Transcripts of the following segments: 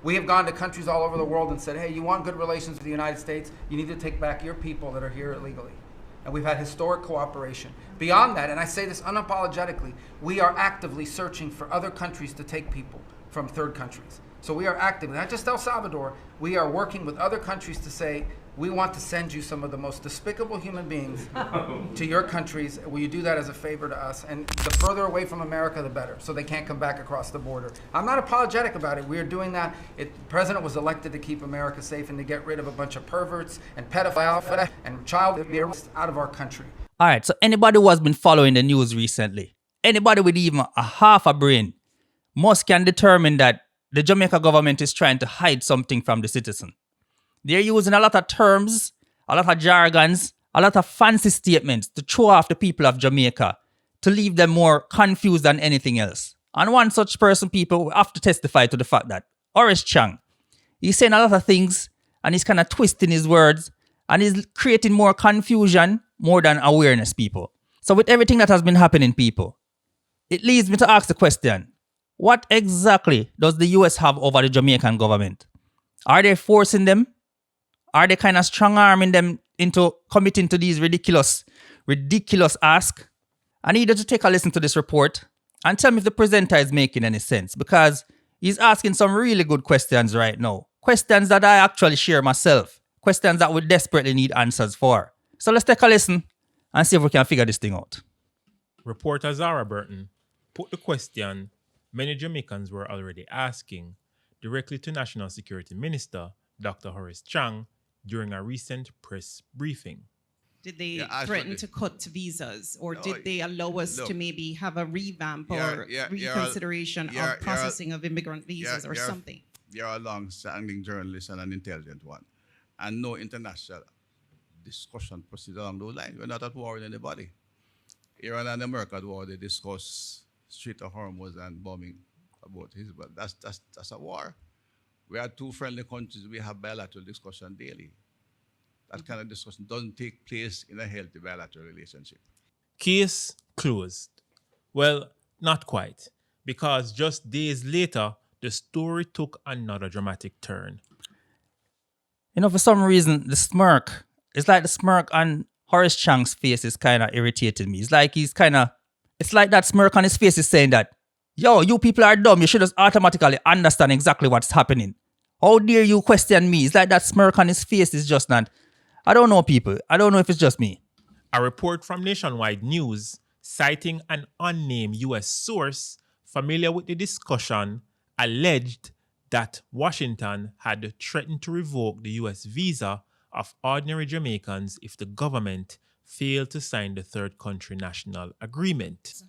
We have gone to countries all over the world and said, hey, you want good relations with the United States, you need to take back your people that are here illegally. And we've had historic cooperation. Beyond that, and I say this unapologetically, we are actively searching for other countries to take people from third countries. So we are actively, not just El Salvador, we are working with other countries to say, we want to send you some of the most despicable human beings to your countries. Will you do that as a favor to us? And the further away from America, the better, so they can't come back across the border. I'm not apologetic about it. We are doing that. The president was elected to keep America safe and to get rid of a bunch of perverts and pedophiles and child abuse out of our country. All right, so anybody who has been following the news recently, anybody with even a half a brain, must can determine that the Jamaica government is trying to hide something from the citizen. They're using a lot of terms, a lot of jargons, a lot of fancy statements to throw off the people of Jamaica, to leave them more confused than anything else. And one such person, people have to testify to the fact that Horace Chang, he's saying a lot of things and he's kind of twisting his words and he's creating more confusion more than awareness, people. So with everything that has been happening, people, it leads me to ask the question, what exactly does the US have over the Jamaican government? Are they forcing them? Are they kind of strong-arming them into committing to these ridiculous asks? I need you to take a listen to this report and tell me if the presenter is making any sense, because he's asking some really good questions right now. Questions that I actually share myself. Questions that we desperately need answers for. So let's take a listen and see if we can figure this thing out. Reporter Zara Burton put the question many Jamaicans were already asking directly to National Security Minister Dr. Horace Chang during a recent press briefing. Did they threaten to cut visas, or did they allow us to maybe have a revamp or reconsideration of processing of immigrant visas or something? You're a long-standing journalist and an intelligent one, and no international discussion proceeds along those lines. We're not at war with anybody. Iran and America at war, they discuss Strait of Hormuz and bombing about his, but that's a war. We are two friendly countries. We have bilateral discussion daily. That kind of discussion doesn't take place in a healthy bilateral relationship. Case closed. Well, not quite, because just days later, the story took another dramatic turn. You know, for some reason, the smirk, it's like the smirk on Horace Chang's face is kind of irritating me. It's like it's like that smirk on his face is saying that, yo, you people are dumb. You should just automatically understand exactly what's happening. How dare you question me? It's like that smirk on his face is just not. I don't know, people. I don't know if it's just me. A report from Nationwide News, citing an unnamed U.S. source familiar with the discussion, alleged that Washington had threatened to revoke the U.S. visa of ordinary Jamaicans if the government failed to sign the third country national agreement.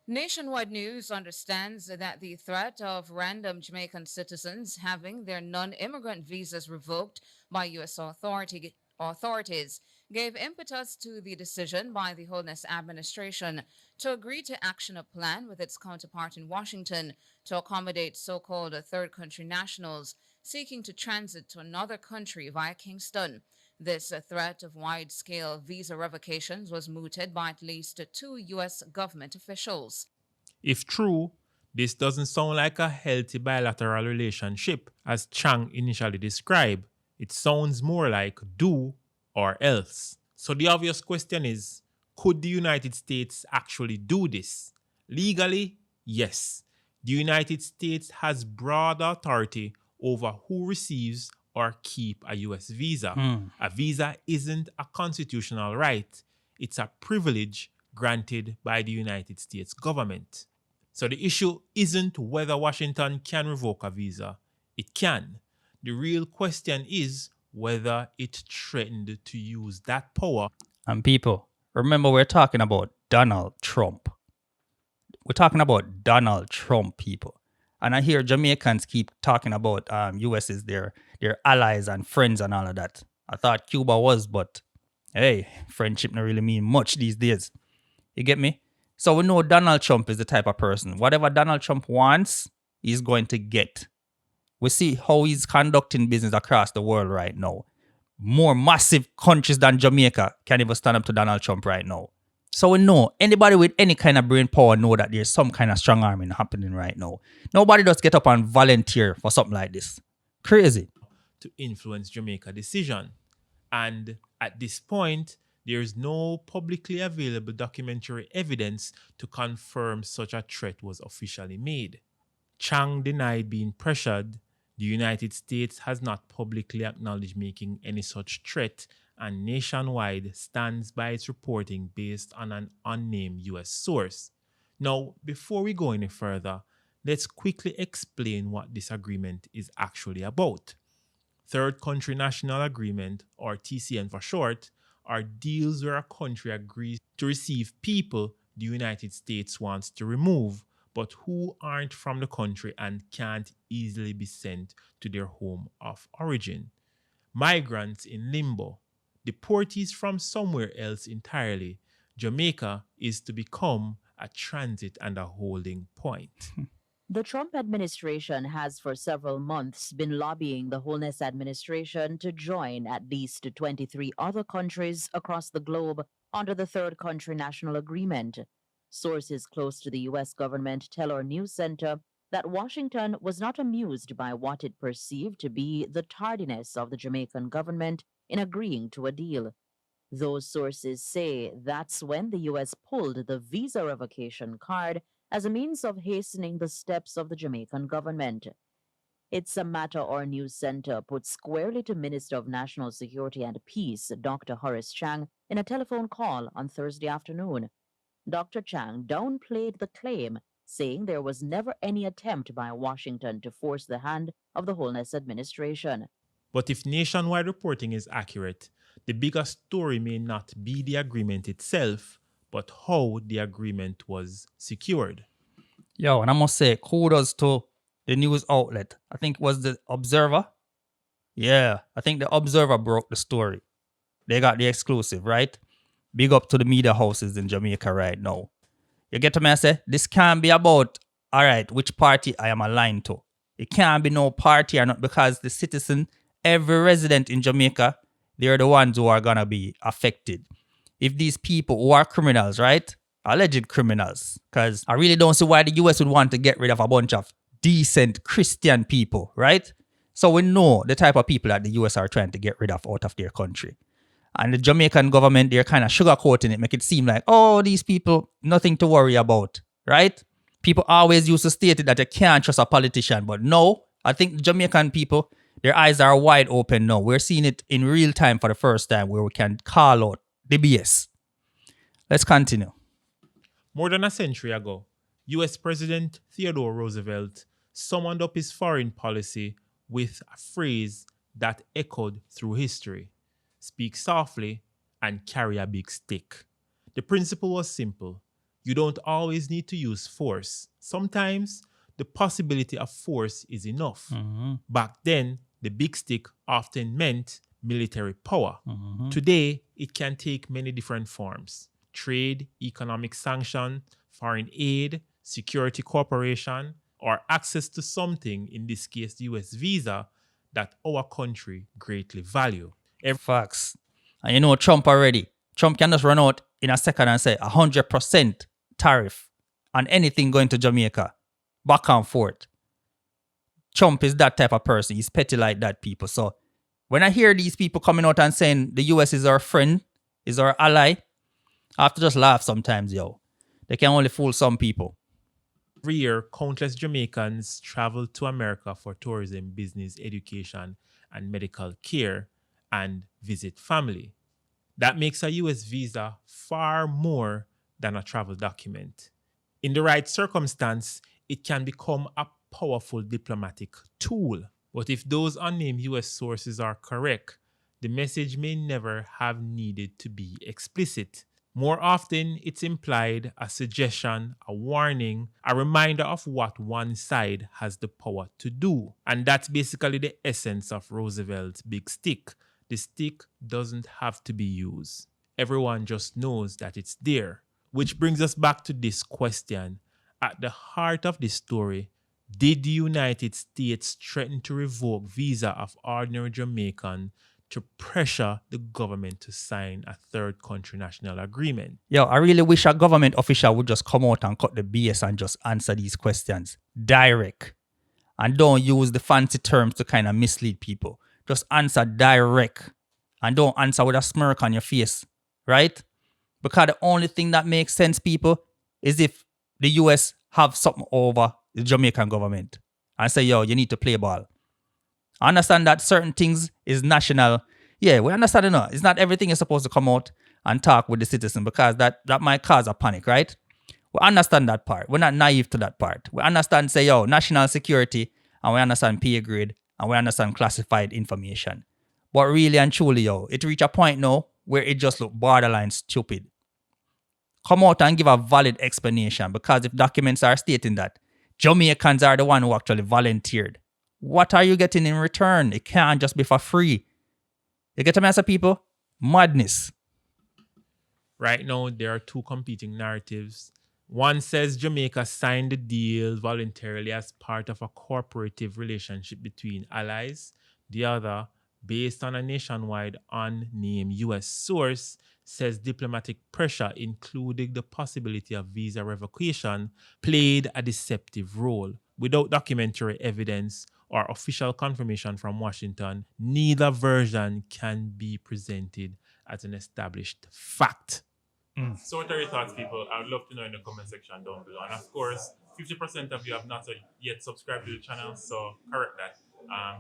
Nationwide News understands that the threat of random Jamaican citizens having their non-immigrant visas revoked by U.S. authorities gave impetus to the decision by the Holness administration to agree to action a plan with its counterpart in Washington to accommodate so-called third country nationals seeking to transit to another country via Kingston. This threat of wide-scale visa revocations was mooted by at least 2 U.S. government officials. If true, this doesn't sound like a healthy bilateral relationship, as Chang initially described. It sounds more like do or else. So the obvious question is, could the United States actually do this? Legally, yes. The United States has broad authority over who receives or keep a U.S. visa. A visa isn't a constitutional right. It's a privilege granted by the United States government. So the issue isn't whether Washington can revoke a visa. It can. The real question is whether it threatened to use that power. And people, remember we're talking about Donald Trump. We're talking about Donald Trump, people. And I hear Jamaicans keep talking about US is their allies and friends and all of that. I thought Cuba was, but hey, friendship don't really mean much these days. You get me? So we know Donald Trump is the type of person. Whatever Donald Trump wants, he's going to get. We see how he's conducting business across the world right now. More massive countries than Jamaica can't even stand up to Donald Trump right now. So we know, anybody with any kind of brain power know that there's some kind of strong arming happening right now. Nobody just get up and volunteer for something like this. Crazy. To influence Jamaica decision. And at this point, there is no publicly available documentary evidence to confirm such a threat was officially made. Chang denied being pressured. The United States has not publicly acknowledged making any such threat, and Nationwide stands by its reporting based on an unnamed US source. Now, before we go any further, let's quickly explain what this agreement is actually about. Third Country National Agreement, or TCN for short, are deals where a country agrees to receive people the United States wants to remove, but who aren't from the country and can't easily be sent to their home of origin. Migrants in limbo, deportees from somewhere else entirely. Jamaica is to become a transit and a holding point. The Trump administration has for several months been lobbying the Holness administration to join at least 23 other countries across the globe under the Third Country National Agreement. Sources close to the U.S. government tell our news center that Washington was not amused by what it perceived to be the tardiness of the Jamaican government in agreeing to a deal. Those sources say that's when the U.S. pulled the visa revocation card as a means of hastening the steps of the Jamaican government. It's a matter our news center put squarely to Minister of National Security and Peace, Dr. Horace Chang, in a telephone call on Thursday afternoon. Dr. Chang downplayed the claim, saying there was never any attempt by Washington to force the hand of the Holness administration. But if nationwide reporting is accurate, the bigger story may not be the agreement itself, but how the agreement was secured. Yo, and I must say, kudos to the news outlet. I think it was the Observer. Yeah, I think the Observer broke the story. They got the exclusive, right? Big up to the media houses in Jamaica right now. You get to me, I say? This can't be about, all right, which party I am aligned to. It can't be no party or not, because the citizen, every resident in Jamaica, they're the ones who are going to be affected. If these people who are criminals, right? Alleged criminals. Because I really don't see why the US would want to get rid of a bunch of decent Christian people, right? So we know the type of people that the US are trying to get rid of out of their country. And the Jamaican government, they're kind of sugarcoating it, make it seem like, oh, these people, nothing to worry about, right? People always used to state it that you can't trust a politician, but no, I think the Jamaican people, their eyes are wide open now. We're seeing it in real time for the first time where we can call out the BS. Let's continue. More than a century ago, US President Theodore Roosevelt summed up his foreign policy with a phrase that echoed through history: speak softly and carry a big stick. The principle was simple. You don't always need to use force. Sometimes the possibility of force is enough. Mm-hmm. Back then, the big stick often meant military power. Mm-hmm. Today, it can take many different forms: trade, economic sanction, foreign aid, security cooperation, or access to something, in this case, the US visa, that our country greatly value. Facts. And you know Trump already. Trump can just run out in a second and say 100% tariff on anything going to Jamaica. Back and forth. Trump is that type of person. He's petty like that, people. So when I hear these people coming out and saying the US is our friend, is our ally, I have to just laugh sometimes, yo. They can only fool some people. Every year, countless Jamaicans travel to America for tourism, business, education, and medical care, and visit family. That makes a US visa far more than a travel document. In the right circumstance, it can become a powerful diplomatic tool. But if those unnamed US sources are correct, the message may never have needed to be explicit. More often, it's implied, a suggestion, a warning, a reminder of what one side has the power to do. And that's basically the essence of Roosevelt's big stick. The stick doesn't have to be used. Everyone just knows that it's there. Which brings us back to this question. At the heart of this story, did the United States threaten to revoke visa of ordinary Jamaican to pressure the government to sign a third country national agreement. Yo, I really wish a government official would just come out and cut the BS and just answer these questions direct. And don't use the fancy terms to kind of mislead people. Just answer direct. And don't answer with a smirk on your face. Right? Because the only thing that makes sense, people, is if the US have something over the Jamaican government and say, yo, you need to play ball. I understand that certain things is national. Yeah, we understand it. No, it's not everything is supposed to come out and talk with the citizen because that might cause a panic, right? We understand that part. We're not naive to that part. We understand, say, yo, national security, and we understand pay grade, and we understand classified information. But really and truly, yo, it reach a point now where it just look borderline stupid. Come out and give a valid explanation, because if documents are stating that Jamaicans are the one who actually volunteered, what are you getting in return? It can't just be for free. You get a mess of people? Madness. Right now, there are two competing narratives. One says Jamaica signed the deal voluntarily as part of a cooperative relationship between allies. The other, based on a nationwide unnamed U.S. source, says diplomatic pressure, including the possibility of visa revocation, played a deceptive role. Without documentary evidence or official confirmation from Washington, neither version can be presented as an established fact. So what are your thoughts, people? I would love to know in the comment section down below. And of course, 50% of you have not yet subscribed to the channel, so correct that.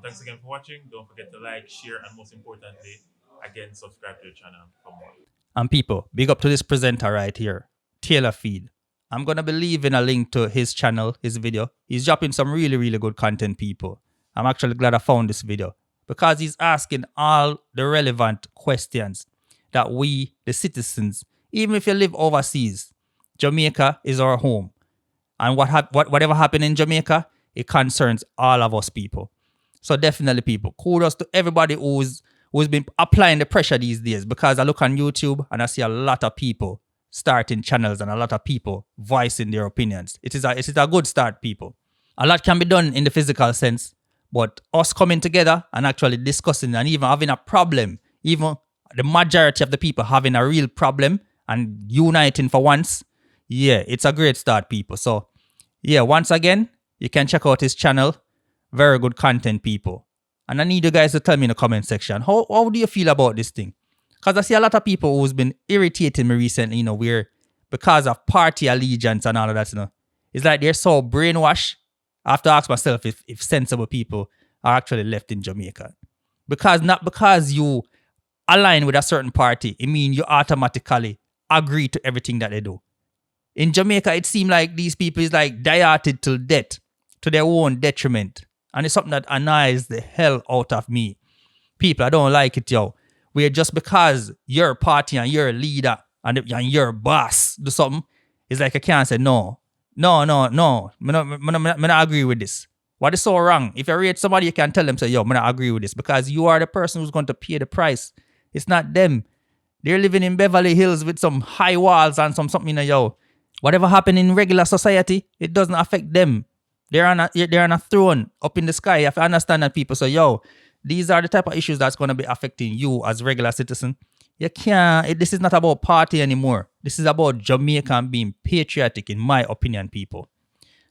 Thanks again for watching. Don't forget to like, share, and most importantly, again, subscribe to the channel for more. And people, big up to this presenter right here, Taylor Feed. I'm going to be leaving a link to his channel, his video. He's dropping some really, really good content, people. I'm actually glad I found this video because he's asking all the relevant questions that we, the citizens, even if you live overseas, Jamaica is our home. And whatever happened in Jamaica, it concerns all of us people. So definitely, people, kudos to everybody who's been applying the pressure these days, because I look on YouTube and I see a lot of people starting channels and a lot of people voicing their opinions. It is a good start, people. A lot can be done in the physical sense, but us coming together and actually discussing and even having a problem, even the majority of the people having a real problem and uniting for once, yeah, it's a great start, people. So, yeah, once again, you can check out his channel. Very good content, people. And I need you guys to tell me in the comment section, how do you feel about this thing? Because I see a lot of people who's been irritating me recently, where because of party allegiance and all of that, it's like they're so brainwashed. I have to ask myself if sensible people are actually left in Jamaica. Not because you align with a certain party, it means you automatically agree to everything that they do. In Jamaica, it seems like these people is like dieted till death, to their own detriment. And it's something that annoys the hell out of me. People, I don't like it, yo. Where just because your party and your leader and your boss do something, it's like I can't say no. I not agree with this. What is so wrong? If you rate somebody, you can tell them, say, yo, I not agree with this, because you are the person who's going to pay the price. It's not them. They're living in Beverly Hills with some high walls and something, yo. Whatever happened in regular society, it doesn't affect them. They're on a throne up in the sky. You have to understand that, people. So, yo, these are the type of issues that's going to be affecting you as regular citizen. You can't, this is not about party anymore. This is about Jamaica being patriotic, in my opinion, people.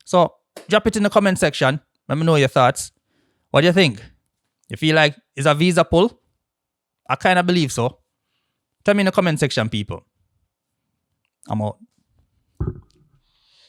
So, drop it in the comment section. Let me know your thoughts. What do you think? You feel like it's a visa pull? I kind of believe so. Tell me in the comment section, people. I'm out.